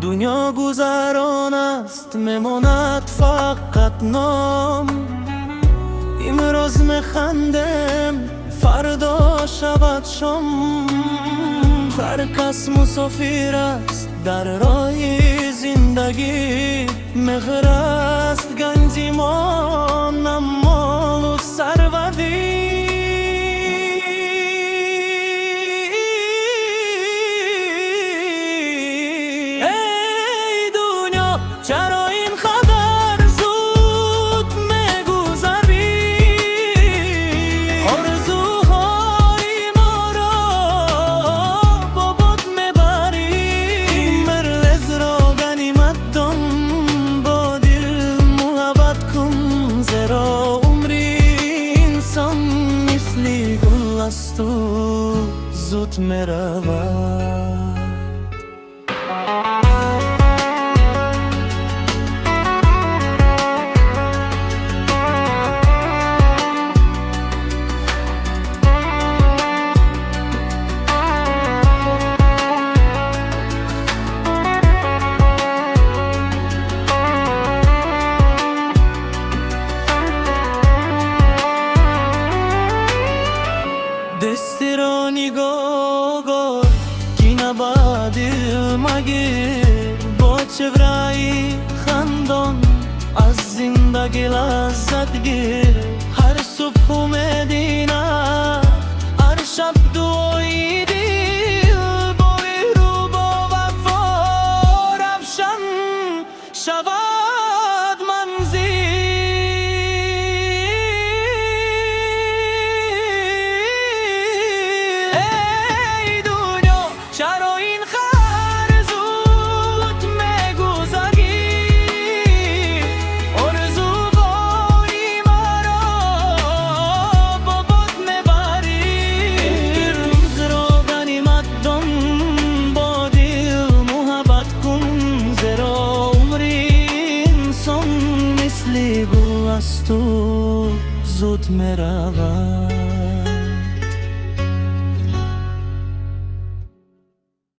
دنیا گذران است، میماند فقط نام. امروز میخندم، فردا شود شام. هر کس مسافر است در راه زندگی. مهر است گنج ما، نه مال و ثروتی. چرا اینقدر زود میگذری؟ آرزوهای ما را با خود میبری. مرلز را غنیمت دان، با دل محبت کن. زیرا عمری انسان مثل گل است و زود میرود. دستی را نگاه کن که نباید مگیر. با چهره‌ای خندان از زندگی لذت گیر. هر صبح امیدینه، هر شب دعای دل. با رو با وفا روشن شود منزل. چرا اینقدر زود میگذری؟ آرزوهای ما را با خود میبری. روز را غنیمت دان، با دل محبت کن. زیرا عمری انسان مثل گل است و زود میرود.